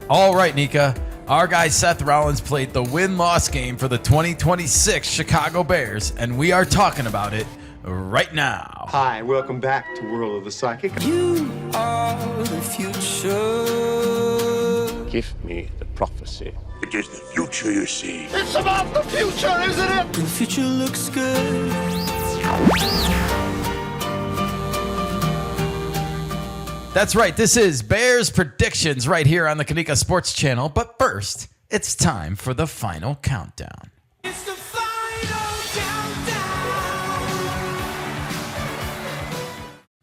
All right, KeNikka. Our guy Seth Rollins played the win-loss game for the 2026 Chicago Bears, and we are talking about it right now. Hi, welcome back to World of the Psychic. You are the future. Give me the prophecy. It is the future you see. It's about the future, isn't it? The future looks good. That's right. This is Bears Predictions right here on the KeNikka Sports Channel. But first, it's time for the final countdown. It's the final countdown.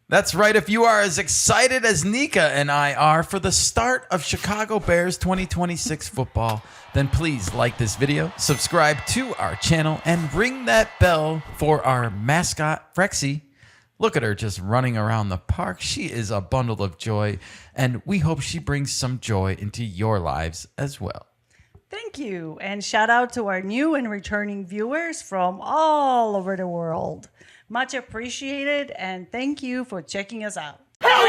That's right. If you are as excited as KeNikka and I are for the start of Chicago Bears 2026 football, then please like this video, subscribe to our channel, and ring that bell for our mascot, Frexy. Look at her just running around the park. She is a bundle of joy, and we hope she brings some joy into your lives as well. Thank you. And shout out to our new and returning viewers from all over the world. Much appreciated, and thank you for checking us out. Hell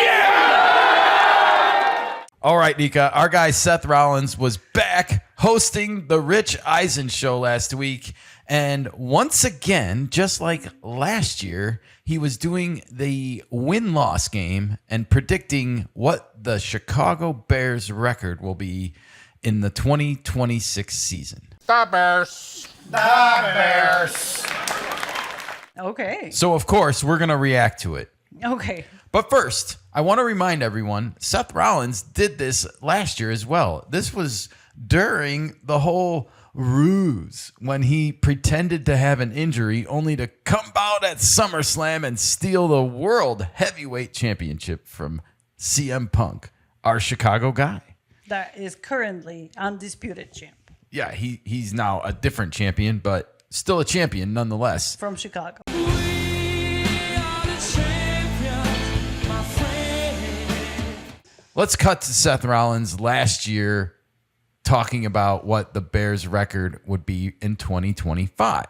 yeah! All right, KeNikka, our guy Seth Rollins was back hosting the Rich Eisen Show last week. And once again, just like last year, he was doing the win-loss game and predicting what the Chicago Bears record will be in the 2026 season. The Bears. The Bears. Okay. So, of course, we're going to react to it. Okay. But first, I want to remind everyone, Seth Rollins did this last year as well. This was during the whole ruse when he pretended to have an injury only to come out at SummerSlam and steal the World Heavyweight Championship from CM Punk, our Chicago guy. That is currently undisputed champ Yeah, he's now a different champion, but still a champion nonetheless. from Chicago. We are the champions, my friend. Let's cut to Seth Rollins last year talking about what the Bears record would be in 2025.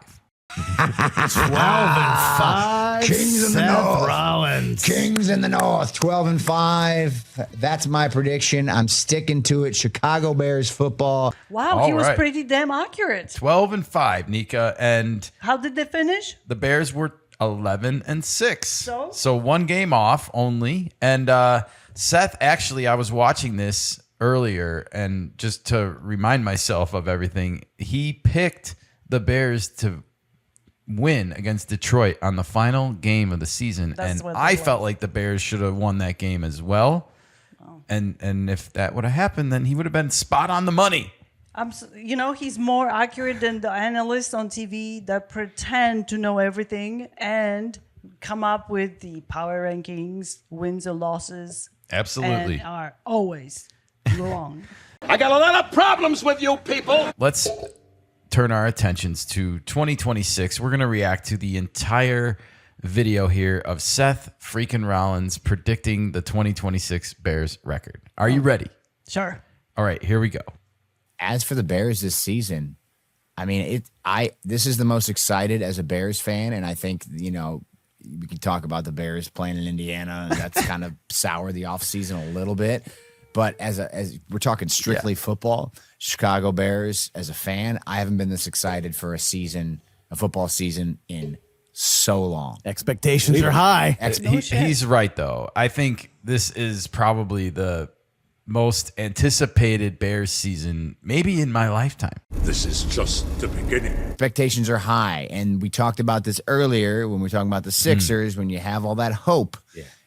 12-5. Kings in the Seth North. Rollins. Kings in the North, 12-5. That's my prediction. I'm sticking to it. Chicago Bears football. Wow, All he was right. pretty damn accurate. 12-5, KeNikka, and How did they finish? the Bears were 11-6. So? One game off only. And Seth, actually, I was watching this earlier, and just to remind myself of everything, he picked the Bears to win against Detroit on the final game of the season. That's And what it I was. felt like the Bears should have won that game as well. Oh. And if that would have happened, then he would have been spot on the money. He's more accurate than the analysts on TV that pretend to know everything and come up with the power rankings, wins or losses, Absolutely. and are always wrong. I got a lot of problems with you people. Let's turn our attentions to 2026. We're going to react to the entire video here of Seth freaking Rollins predicting the 2026 Bears record. Are you ready? Sure. All right, here we go. As for the Bears this season, I mean, this is the most excited as a Bears fan, and I think, we can talk about the Bears playing in Indiana. That's kind of sour the offseason a little bit. But as we're talking strictly football, Chicago Bears, as a fan, I haven't been this excited for a football season in so long. Expectations are high. He's right, though. I think this is probably the most anticipated Bears season maybe in my lifetime. This is just the beginning. Expectations are high. And we talked about this earlier when we were talking about the Sixers. When you have all that hope,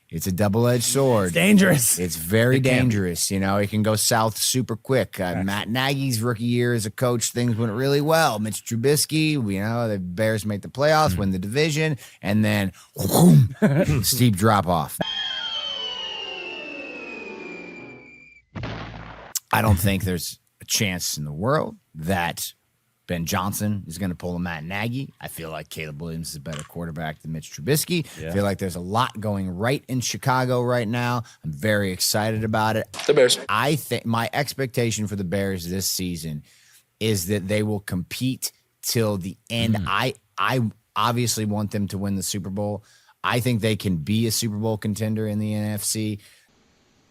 it's a double-edged sword. It's dangerous. It's very dangerous. It can go south super quick. Matt Nagy's rookie year as a coach, things went really well. Mitch Trubisky, the Bears make the playoffs, win the division, and then whoom, steep drop off. I don't think there's a chance in the world that Ben Johnson is going to pull a Matt Nagy. I feel like Caleb Williams is a better quarterback than Mitch Trubisky. I feel like there's a lot going right in Chicago right now. I'm very excited about it. The Bears. I think my expectation for the Bears this season is that they will compete till the end. I obviously want them to win the Super Bowl. I think they can be a Super Bowl contender in the NFC.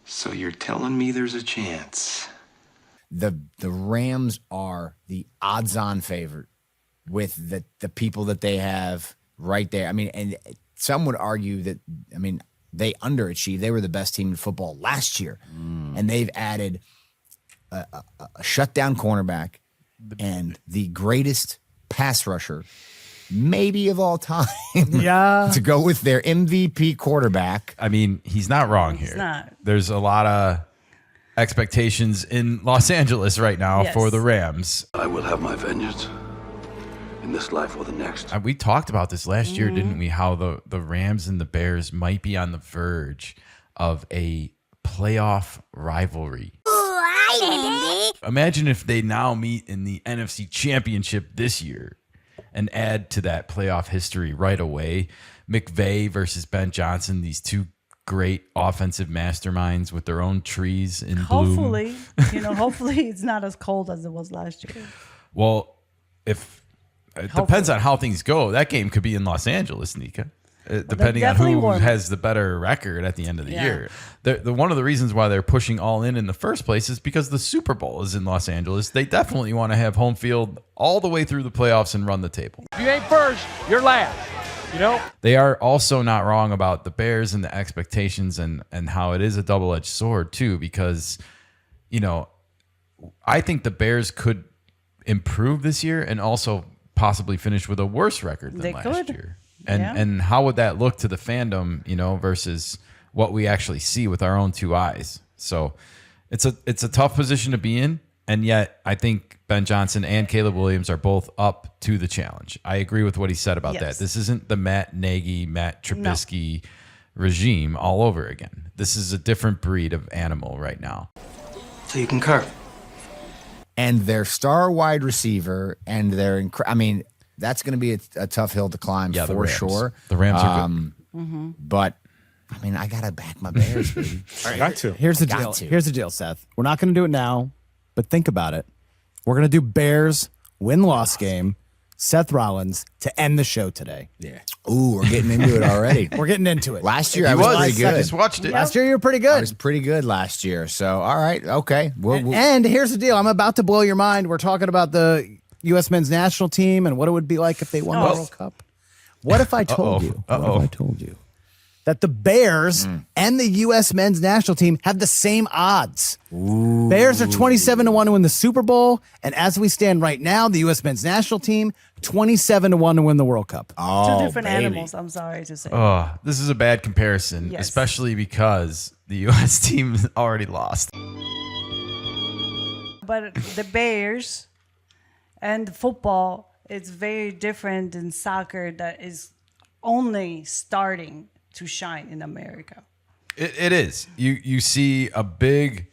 So you're telling me there's a chance the Rams are the odds-on favorite with the people that they have right there. I mean, and some would argue that, I mean, they underachieved. They were the best team in football last year, and they've added a shutdown cornerback and the greatest pass rusher maybe of all time. Yeah. To go with their MVP quarterback. I mean, he's not wrong here. He's not. There's a lot of expectations in Los Angeles right now Yes. for the Rams. I will have my vengeance in this life or the next. We talked about this last year, didn't we? How the Rams and the Bears might be on the verge of a playoff rivalry. Imagine if they now meet in the NFC Championship this year and add to that playoff history right away. McVay versus Ben Johnson, these two great offensive masterminds with their own trees in bloom. Hopefully, hopefully it's not as cold as it was last year. Well, if it depends on how things go, that game could be in Los Angeles, Nika. Depending on definitely who warm. has the better record at the end of the Yeah. year. One of the reasons why they're pushing all in the first place is because the Super Bowl is in Los Angeles. They definitely want to have home field all the way through the playoffs and run the table. If you ain't first, you're last. You know? They are also not wrong about the Bears and the expectations and how it is a double-edged sword too, because, I think the Bears could improve this year and also possibly finish with a worse record than They last could. year. And Yeah. and how would that look to the fandom, versus what we actually see with our own two eyes? So it's a tough position to be in, and yet I think Ben Johnson and Caleb Williams are both up to the challenge. I agree with what he said about Yes. that. This isn't the Matt Nagy, Matt Trubisky regime all over again. This is a different breed of animal right now. So you concur? And their star wide receiver and their that's going to be a tough hill to climb Yeah, the for Rams. sure. The Rams are good. But I gotta back my Bears, baby. Got to. Here's the Got deal. to. Here's the deal, Seth. We're not going to do it now, but think about it. We're going to do Bears win-loss game, Seth Rollins, to end the show today. Yeah. Ooh, we're getting into it already. We're getting into it. Last year I was pretty I good. just watched it. Last year you were pretty I good. was pretty good last year. So all right, okay. And here's the deal. I'm about to blow your mind. We're talking about the U.S. men's national team and what it would be like if they won the World Cup. What if I told you? What if I told you that the Bears and the U.S. men's national team have the same odds? Bears are 27-1 to win the Super Bowl, and as we stand right now, the U.S. men's national team 27-1 to win the World Cup. Two different animals, I'm sorry to say. Oh, this is a bad comparison, Yes. especially because the U.S. team already lost. But the Bears and football, it's very different than soccer that is only starting to shine in America. It is. You see a big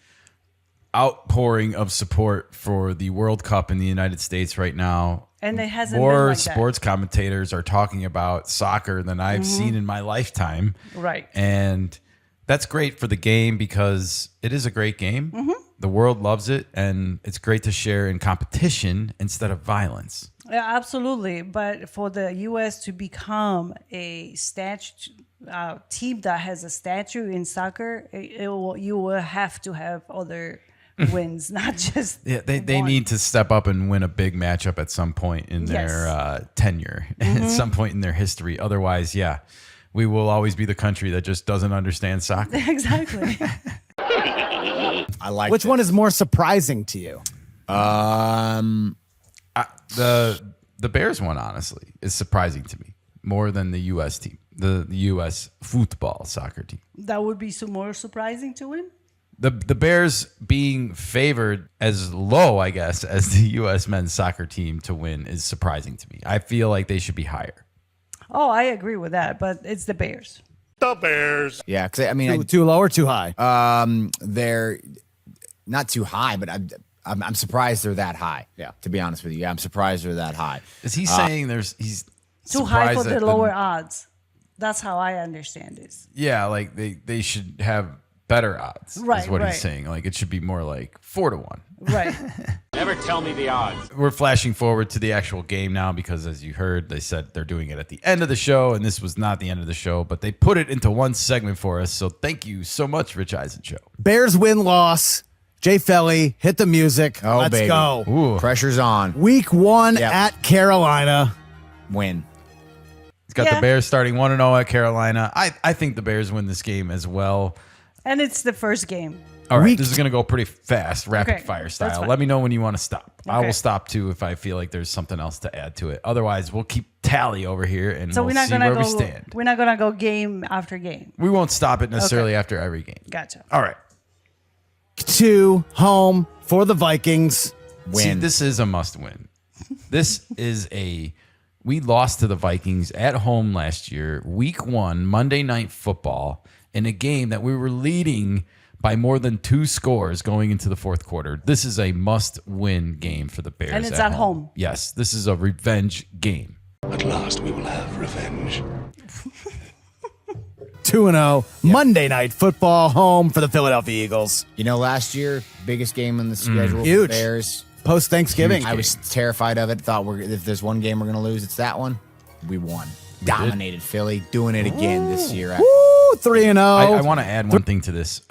outpouring of support for the World Cup in the United States right now. And it hasn't been More like that. sports commentators are talking about soccer than I've seen in my lifetime. Right. And that's great for the game because it is a great game. The world loves it, and it's great to share in competition instead of violence. Yeah, absolutely. But for the U.S. to become a team that has a statue in soccer, you will have to have other wins, not just Yeah, they one. need to step up and win a big matchup at some point in their tenure, at some point in their history. Otherwise, yeah, we will always be the country that just doesn't understand soccer. Exactly. I like Which one is more surprising to you? The Bears one, honestly, is surprising to me more than the U.S. team, the U.S. football soccer team. That would be more surprising to win. The Bears being favored as low, I guess, as the U.S. men's soccer team to win is surprising to me. I feel like they should be higher. Oh, I agree with that, but it's the Bears. The Bears. Yeah, because Too low or too high? they're not too high, but I'm surprised they're that high. Yeah, to be honest with you, I'm surprised they're that high. Is he saying he's Too high for surprised the at lower odds. That's how I understand this. Yeah, like they should have better odds. Right, is what right. he's saying. Like it should be more like 4-1. Right. Never tell me the odds. We're flashing forward to the actual game now because, as you heard, they said they're doing it at the end of the show, and this was not the end of the show, but they put it into one segment for us. So thank you so much, Rich Eisen Show. Bears win-loss. Jay Felly, hit the music. Oh, Let's baby. go. Ooh. Pressure's on. Week 1 Yep. at Carolina. Win. He's got Yeah. the Bears starting 1-0 at Carolina. I think the Bears win this game as well. And it's the first game. All right, Week- this is going to go pretty fast, rapid Okay, fire that's style. fine. Let me know when you want to stop. I Okay. will stop too if I feel like there's something else to add to it. Otherwise, we'll keep tally over here and So we'll we're not see gonna where go. we stand. We're not gonna go game after game. We won't stop it necessarily after every game. Gotcha. All right. 2 home for the Vikings. Win. See, this is a must win. We lost to the Vikings at home last year, week 1, Monday Night Football, in a game that we were leading by more than 2 scores going into the fourth quarter. This is a must win game for the Bears. And it's at home. Yes, this is a revenge game. At last we will have revenge. 2-0. Monday Night Football home for the Philadelphia Eagles. You know, last year, biggest game in the schedule. for Huge. Bears. Post-Thanksgiving. I was terrified of it. Thought if there's one game we're going to lose, it's that one. We won. Dominated Philly. Doing it again this year. Woo, 3-0. I want to add one thing to this.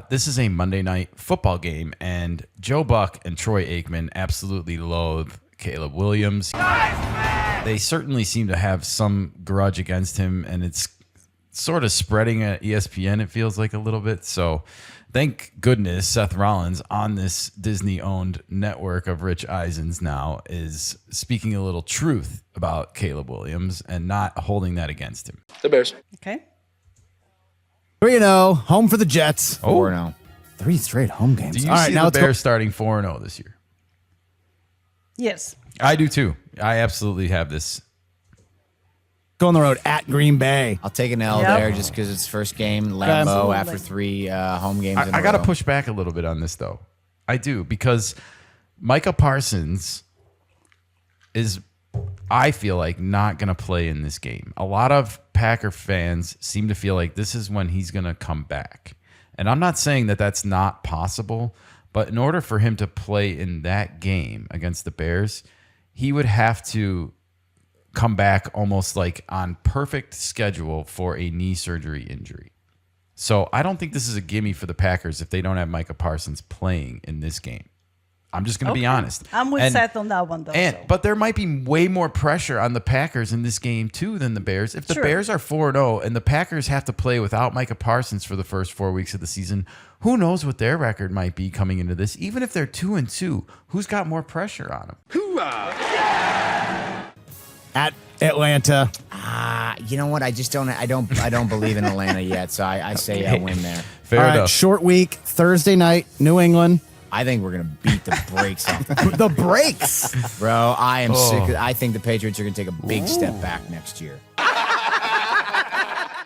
This is a Monday Night Football game, and Joe Buck and Troy Aikman absolutely loathe Caleb Williams. They certainly seem to have some grudge against him, and it's sort of spreading at ESPN, it feels like a little bit. So thank goodness Seth Rollins on this Disney-owned network of Rich Eisens now is speaking a little truth about Caleb Williams and not holding that against him. The Bears. Okay. 3-0. Home for the Jets. 4-0. 3 straight home games. Do you All right, see now the let's Bears starting 4-0 this year? Yes. I do too. I absolutely have this. go on the road at Green Bay. I'll take an L Yep. there just because it's first game. Lambeau Absolutely. after 3 home games. in I a got to row. push back a little bit on this, though. I do, because Micah Parsons is, I feel like, not going to play in this game. A lot of Packer fans seem to feel like this is when he's going to come back. And I'm not saying that that's not possible, but in order for him to play in that game against the Bears, he would have to come back almost like on perfect schedule for a knee surgery injury. So I don't think this is a gimme for the Packers if they don't have Micah Parsons playing in this game. I'm just going to be honest. I'm with Seth on that one, though. so. But there might be way more pressure on the Packers in this game, too, than the Bears. If the Sure. Bears are 4-0 and the Packers have to play without Micah Parsons for the first 4 weeks of the season, who knows what their record might be coming into this? Even if they're 2-2, who's got more pressure on them? At Atlanta. You know what? I just don't. I don't believe in Atlanta yet. So I say a win there. Fair All right, enough. short week, Thursday night, New England. I think we're gonna beat the brakes off, The breaks. bro. I am Oh. sick. I think the Patriots are gonna take a big step back next year.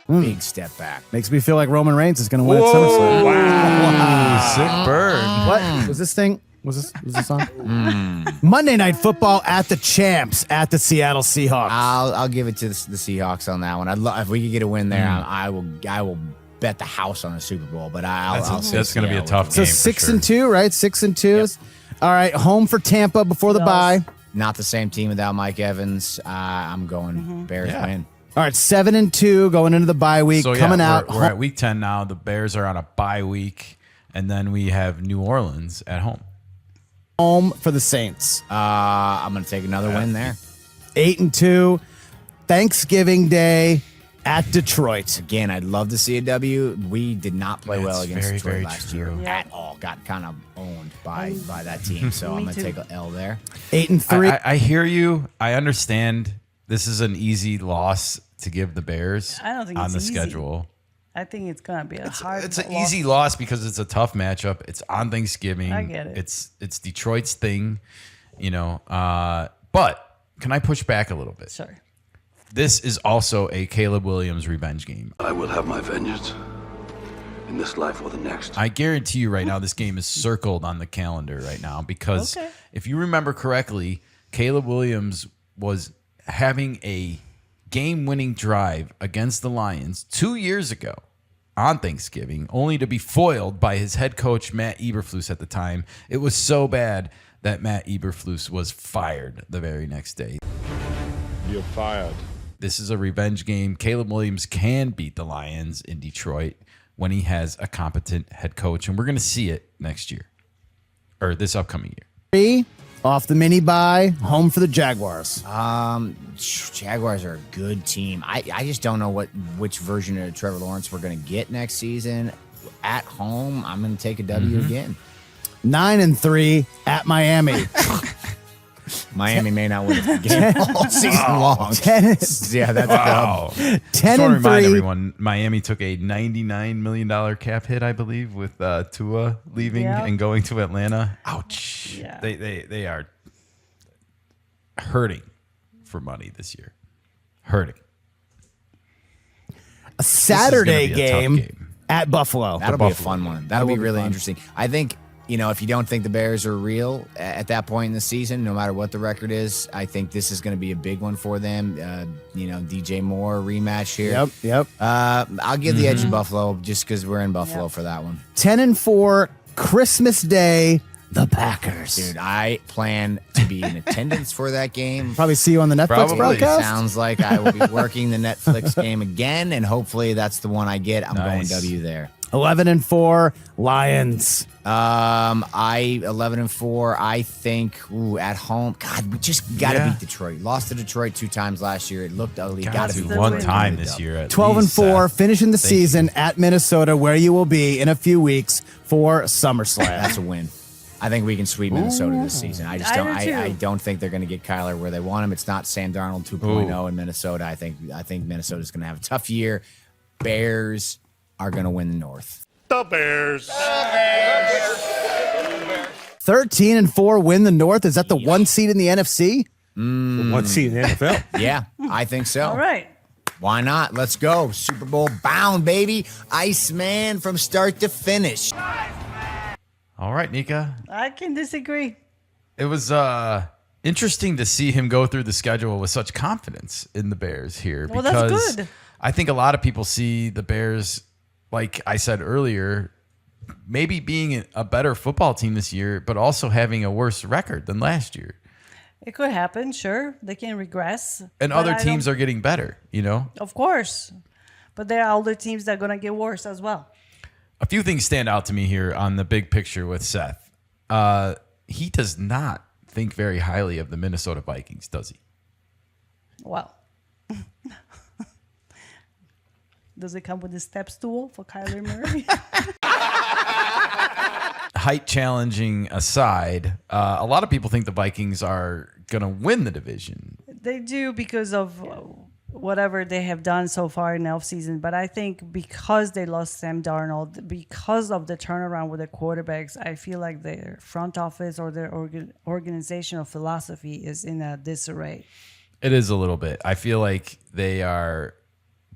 Big step back. Makes me feel like Roman Reigns is going to win at SummerSlam. Wow. Sick burn. What was this thing? Was this on? Monday Night Football at the champs at the Seattle Seahawks. I'll give it to the Seahawks on that one. If we could get a win there, I will bet the house on a Super Bowl. But I'll say That's going to be a Seattle. tough so game. for 6-2, sure. right? 6-2. All right, home for Tampa before the Yes. bye. Not the same team without Mike Evans. I'm going Bears Yeah. win. All right, 7-2 going into the bye week. So, yeah, coming out. We're at week 10 now. The Bears are on a bye week, and then we have New Orleans at home. Home for the Saints. I'm going to take another win there. 8-2. Thanksgiving Day at Detroit. Again, I'd love to see a W. We did not play well That's against very, Detroit very last true. year Yeah. at all. Got kind of owned by that team. So I'm Me going to too. take an L there. 8-3. I hear you. I understand this is an easy loss to give the Bears I don't think on it's the easy. schedule. I think it's gonna be a hard. It's an loss. easy loss because it's a tough matchup. It's on Thanksgiving. I get it. It's Detroit's thing, you know. But can I push back a little bit? Sure. This is also a Caleb Williams revenge game. I will have my vengeance in this life or the next. I guarantee you right now this game is circled on the calendar right now because Okay. if you remember correctly, Caleb Williams was having a game-winning drive against the Lions 2 years ago on Thanksgiving, only to be foiled by his head coach, Matt Eberflus, at the time. It was so bad that Matt Eberflus was fired the very next day. You're fired. This is a revenge game. Caleb Williams can beat the Lions in Detroit when he has a competent head coach, and we're going to see it next year. or this upcoming year. 3 off the mini bye, home for the Jaguars. Jaguars are a good team. I just don't know which version of Trevor Lawrence we're going to get next season. At home, I'm going to take a W again. 9-3 at Miami. Miami may not win a game all season long. 10, Yeah, that's Wow. ten Just want to and remind 3. everyone, Miami took a $99 million cap hit, I believe, with Tua leaving Yeah. and going to Atlanta. Ouch. Yeah. They are hurting for money this year. Hurting. A Saturday This is gonna be a tough game, game. at Buffalo. That'll be a Buffalo fun game. one. That'll be will be really fun. interesting. I think, if you don't think the Bears are real at that point in the season, no matter what the record is, I think this is going to be a big one for them. DJ Moore rematch here. Yep. I'll give the edge of Buffalo just because we're in Buffalo for that one. 10-4 Christmas Day, the Packers. Dude, I plan to be in attendance for that game. Probably see you on the Netflix Probably. broadcast. Sounds like I will be working the Netflix game again, and hopefully that's the one I get. I'm going Nice. W there. 11-4 Lions. 11-4. I think at home. God, we just got to Yeah. beat Detroit. Lost to Detroit 2 times last year. It looked ugly. Got Got to to be be one win. time this year at 12-4, least, finishing the Thank you. season at Minnesota, where you will be in a few weeks for SummerSlam. That's a win. I think we can sweep Minnesota this season. I just I don't. do too. I don't think they're going to get Kyler where they want him. It's not Sam Darnold 2.0 in Minnesota. I think Minnesota's going to have a tough year. Bears are going to win the North. The Bears. 13-4 win the North. Is that the 1 seed in the NFC? One seed in the NFL. Yeah, I think so. All right. Why not? Let's go. Super Bowl bound, baby. Iceman from start to finish. All right, Nika. I can disagree. It was interesting to see him go through the schedule with such confidence in the Bears here. Well, that's because good. I think a lot of people see the Bears, like I said earlier, maybe being a better football team this year, but also having a worse record than last year. It could happen, sure. They can regress. And but other I teams don't- are getting better, Of course. But there are other teams that are going to get worse as well. A few things stand out to me here on the big picture with Seth. He does not think very highly of the Minnesota Vikings, does he? Well. Does it come with a step stool for Kyler Murray? Height challenging aside, a lot of people think the Vikings are going to win the division. They do because of whatever they have done so far in the offseason. But I think because they lost Sam Darnold, because of the turnaround with the quarterbacks, I feel like their front office or their organizational philosophy is in a disarray. It is a little bit. I feel like they are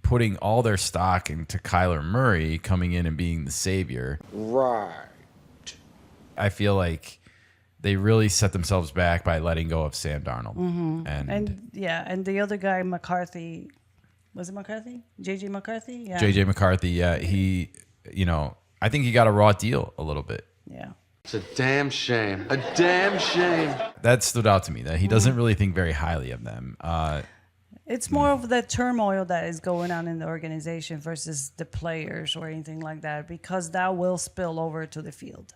putting all their stock into Kyler Murray coming in and being the savior. Right. I feel like they really set themselves back by letting go of Sam Darnold. And the other guy, McCarthy, was it McCarthy? JJ McCarthy? Yeah. JJ McCarthy, he, I think he got a raw deal a little bit. Yeah. It's a damn shame. A damn shame. That stood out to me, that he doesn't really think very highly of them. It's more of the turmoil that is going on in the organization versus the players or anything like that, because that will spill over to the field.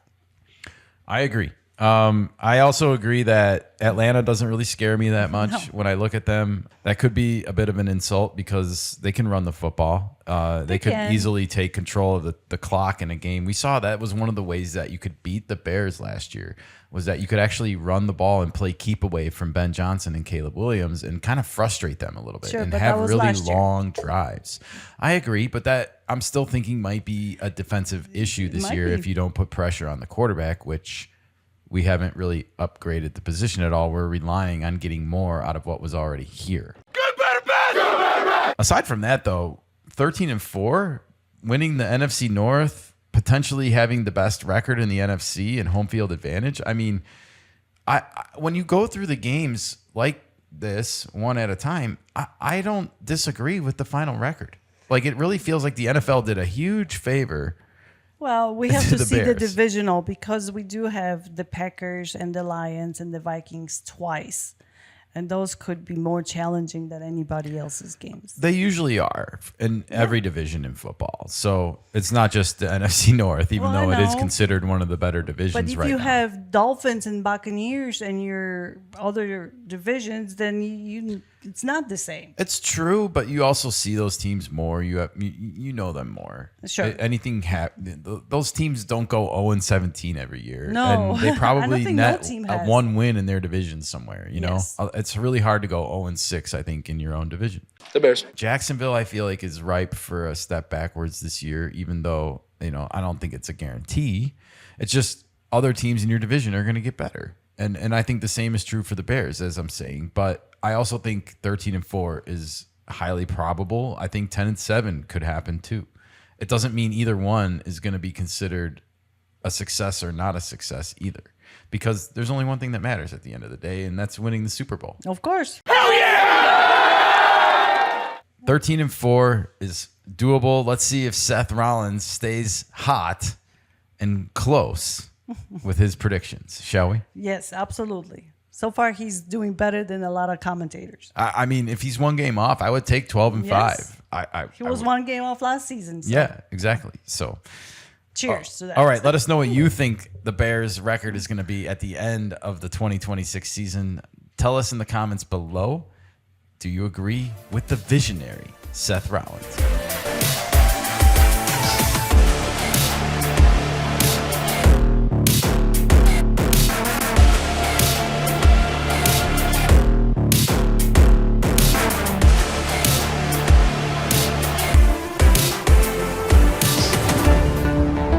I agree. I also agree that Atlanta doesn't really scare me that much when I look at them. That could be a bit of an insult because they can run the football. They could can. easily take control of the clock in a game. We saw that was one of the ways that you could beat the Bears last year, was that you could actually run the ball and play keep away from Ben Johnson and Caleb Williams and kind of frustrate them a little bit Sure, and but have that was really last year. long drives. I agree, but that I'm still thinking might be a defensive issue this Might year be. if you don't put pressure on the quarterback, which we haven't really upgraded the position at all. We're relying on getting more out of what was already here. Good, better, bad. Aside from that, though, 13-4, winning the NFC North, potentially having the best record in the NFC and home field advantage. I mean, I when you go through the games like this one at a time, I don't disagree with the final record. Like, it really feels like the NFL did a huge favor. Well, we have To to the see the Bears. divisional because we do have the Packers and the Lions and the Vikings twice. And those could be more challenging than anybody else's games. They usually are in every division in football. So it's not just the NFC North, even Well, though I it is know. considered one of the better divisions But if right you now. have Dolphins and Buccaneers in your other divisions, then you it's not the same. It's true, but you also see those teams more. You know them more. Sure. Anything those teams don't go 0-17 every year. No. And they I don't probably think no net team a has. one win in their division somewhere. You Yes. know, it's really hard to go 0-6. I think in your own division. The Bears. Jacksonville, I feel like, is ripe for a step backwards this year, even though, I don't think it's a guarantee. It's just other teams in your division are going to get better. And I think the same is true for the Bears, as I'm saying. But I also think 13-4 is highly probable. I think 10-7 could happen too. It doesn't mean either one is going to be considered a success or not a success either, because there's only one thing that matters at the end of the day, and that's winning the Super Bowl. Of course. 13-4 is doable. Let's see if Seth Rollins stays hot and close with his predictions, shall we? Yes, absolutely. So far, he's doing better than a lot of commentators. I mean, if he's one game off, I would take 12-5. Yes. He I was would- one game off last season. So Yeah, exactly. So, cheers to that. all right, let us know what you think the Bears' record is going to be at the end of the 2026 season. Tell us in the comments below. Do you agree with the visionary Seth Rollins?